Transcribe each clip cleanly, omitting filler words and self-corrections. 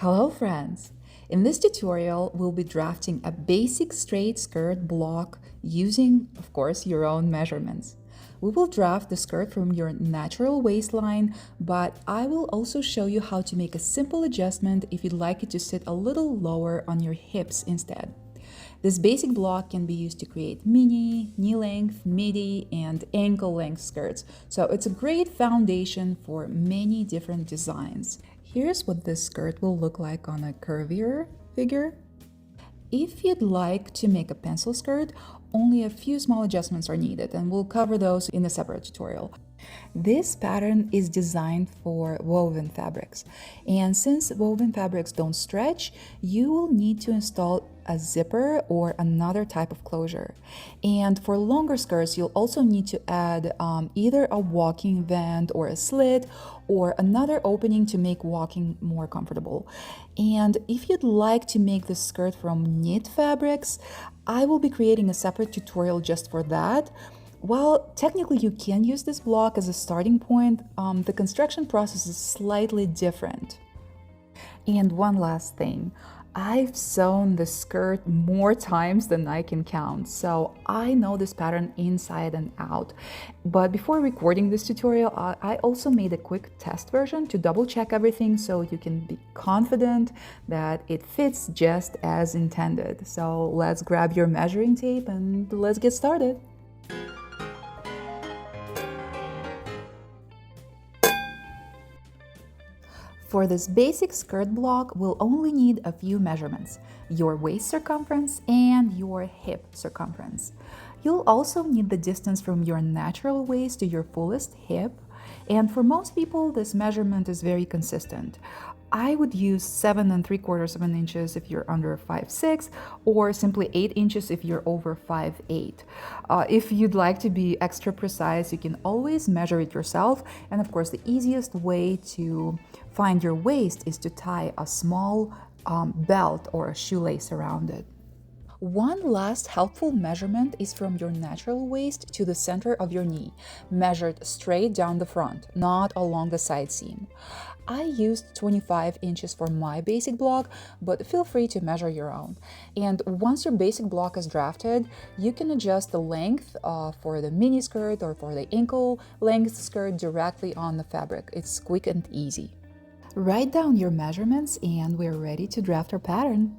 Hello friends! In this tutorial, we'll be drafting a basic straight skirt block using, of course, your own measurements. We will draft the skirt from your natural waistline, but I will also show you how to make a simple adjustment if you'd like it to sit a little lower on your hips instead. This basic block can be used to create mini, knee length, midi, and ankle length skirts, so it's a great foundation for many different designs. Here's what this skirt will look like on a curvier figure. If you'd like to make a pencil skirt, only a few small adjustments are needed, and we'll cover those in a separate tutorial. This pattern is designed for woven fabrics, and since woven fabrics don't stretch, you will need to install a zipper or another type of closure. And for longer skirts, you'll also need to add either a walking vent or a slit or another opening to make walking more comfortable. And if you'd like to make the skirt from knit fabrics, I will be creating a separate tutorial just for that. While technically you can use this block as a starting point, the construction process is slightly different. And one last thing, I've sewn the skirt more times than I can count, so I know this pattern inside and out. But before recording this tutorial, I also made a quick test version to double check everything so you can be confident that it fits just as intended. So let's grab your measuring tape and let's get started. For this basic skirt block, we'll only need a few measurements: your waist circumference and your hip circumference. You'll also need the distance from your natural waist to your fullest hip, and for most people, this measurement is very consistent. I would use 7 3/4 inches if you're under 5'6", or simply 8 inches if you're over 5'8". If you'd like to be extra precise, you can always measure it yourself. And of course, the easiest way to find your waist is to tie a small belt or a shoelace around it. One last helpful measurement is from your natural waist to the center of your knee, measured straight down the front, not along the side seam. I used 25 inches for my basic block, but feel free to measure your own. And once your basic block is drafted, you can adjust the length for the mini skirt or for the ankle length skirt directly on the fabric. It's quick and easy. Write down your measurements and we're ready to draft our pattern.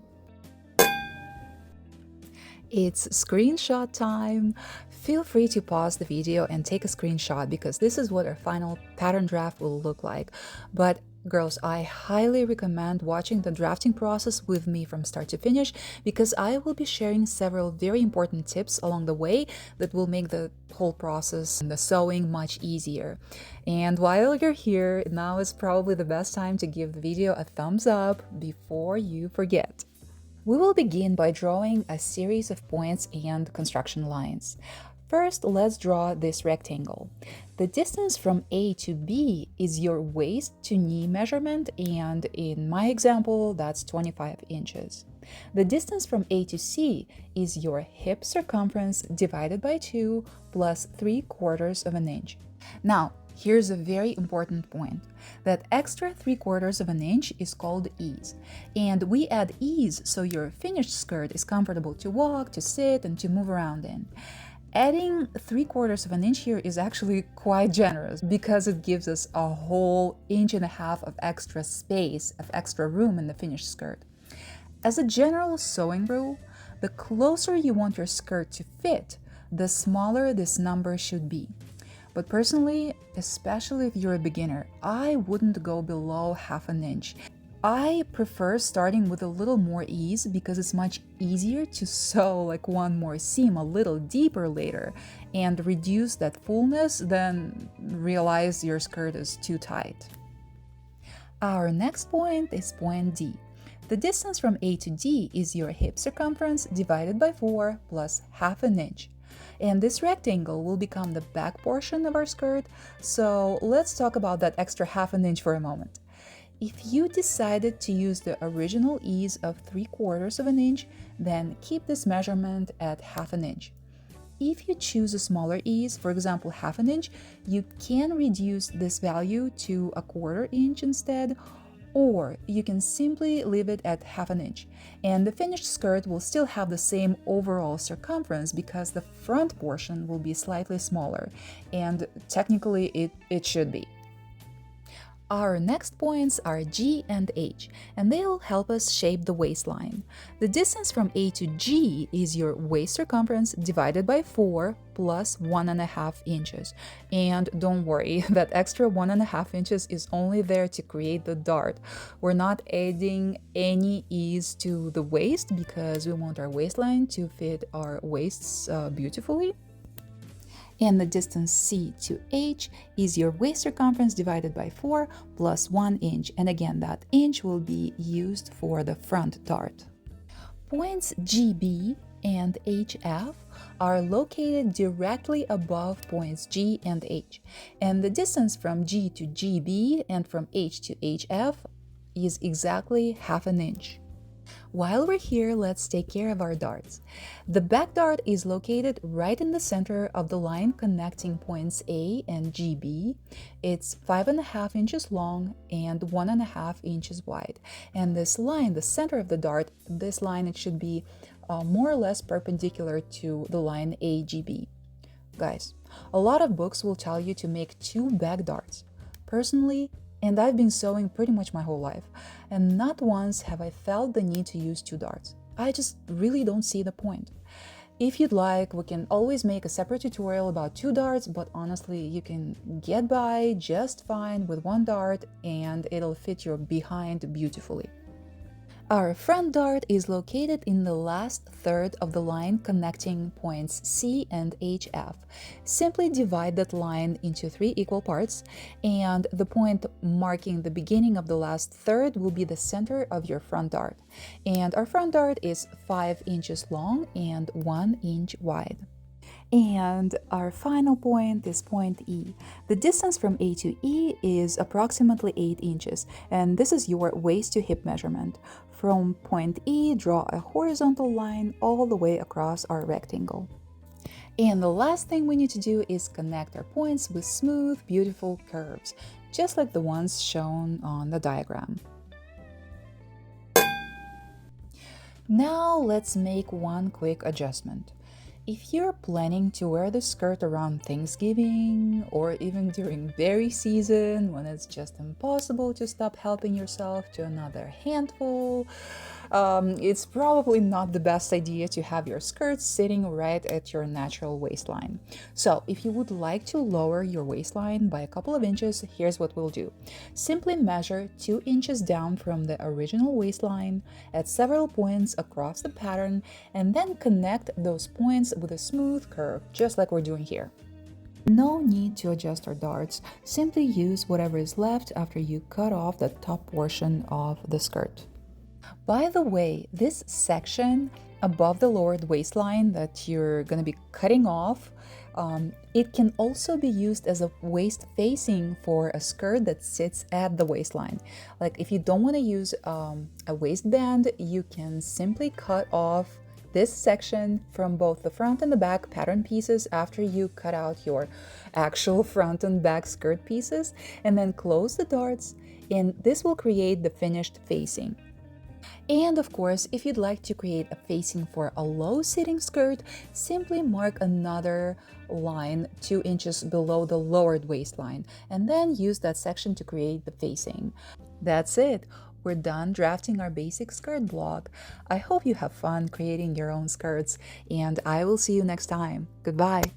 It's screenshot time. Feel free to pause the video and take a screenshot because this is what our final pattern draft will look like. But girls, I highly recommend watching the drafting process with me from start to finish because I will be sharing several very important tips along the way that will make the whole process and the sewing much easier. And while you're here, now is probably the best time to give the video a thumbs up before you forget. We will begin by drawing a series of points and construction lines. First, let's draw this rectangle. The distance from A to B is your waist to knee measurement, and in my example, that's 25 inches. The distance from A to C is your hip circumference divided by 2 plus 3/4 inch. Now, here's a very important point. That extra 3/4 inch is called ease. And we add ease so your finished skirt is comfortable to walk, to sit, and to move around in. Adding 3/4 inch here is actually quite generous because it gives us a whole 1.5 inches of extra space, of extra room in the finished skirt. As a general sewing rule, the closer you want your skirt to fit, the smaller this number should be. But personally, especially if you're a beginner, I wouldn't go below 1/2 inch. I prefer starting with a little more ease because it's much easier to sew like one more seam a little deeper later and reduce that fullness than realize your skirt is too tight. Our next point is point D. The distance from A to D is your hip circumference divided by 4 plus 1/2 inch. And this rectangle will become the back portion of our skirt, so let's talk about that extra 1/2 inch for a moment. If you decided to use the original ease of 3/4 inch, then keep this measurement at 1/2 inch. If you choose a smaller ease, for example 1/2 inch, you can reduce this value to 1/4 inch instead, Or you can simply leave it at half an inch, and the finished skirt will still have the same overall circumference because the front portion will be slightly smaller, and technically it should be. Our next points are G and H, and they'll help us shape the waistline. The distance from A to G is your waist circumference divided by 4 plus 1.5 inches. And don't worry, that extra 1.5 inches is only there to create the dart. We're not adding any ease to the waist because we want our waistline to fit our waists beautifully. And the distance C to H is your waist circumference divided by 4 plus 1 inch. And again, that inch will be used for the front dart. Points GB and HF are located directly above points G and H. And the distance from G to GB and from H to HF is exactly half an inch. While we're here, let's take care of our darts. The back dart is located right in the center of the line connecting points A and GB. It's 5.5 inches long and 1.5 inches wide. And this line, the center of the dart, this line, it should be more or less perpendicular to the line AGB. Guys, a lot of books will tell you to make 2 back darts. Personally, and I've been sewing pretty much my whole life, and not once have I felt the need to use 2 darts. I just really don't see the point. If you'd like, we can always make a separate tutorial about 2 darts, but honestly, you can get by just fine with 1 dart and it'll fit your behind beautifully. Our front dart is located in the last third of the line connecting points C and HF. Simply divide that line into 3 equal parts, and the point marking the beginning of the last third will be the center of your front dart. And our front dart is 5 inches long and 1 inch wide. And our final point is point E. The distance from A to E is approximately 8 inches, and this is your waist to hip measurement. From point E, draw a horizontal line all the way across our rectangle. And the last thing we need to do is connect our points with smooth, beautiful curves, just like the ones shown on the diagram. Now let's make one quick adjustment. If you're planning to wear the skirt around Thanksgiving or even during berry season when it's just impossible to stop helping yourself to another handful, it's probably not the best idea to have your skirt sitting right at your natural waistline. So if you would like to lower your waistline by a couple of inches, here's what we'll do. Simply measure 2 inches down from the original waistline at several points across the pattern and then connect those points with a smooth curve, just like we're doing here. No need to adjust our darts, simply use whatever is left after you cut off the top portion of the skirt. By the way, this section above the lowered waistline that you're going to be cutting off, it can also be used as a waist facing for a skirt that sits at the waistline. Like if you don't want to use a waistband, you can simply cut off this section from both the front and the back pattern pieces after you cut out your actual front and back skirt pieces, and then close the darts, and this will create the finished facing. And of course, if you'd like to create a facing for a low-sitting skirt, simply mark another line 2 inches below the lowered waistline, and then use that section to create the facing. That's it. We're done drafting our basic skirt block. I hope you have fun creating your own skirts, and I will see you next time. Goodbye!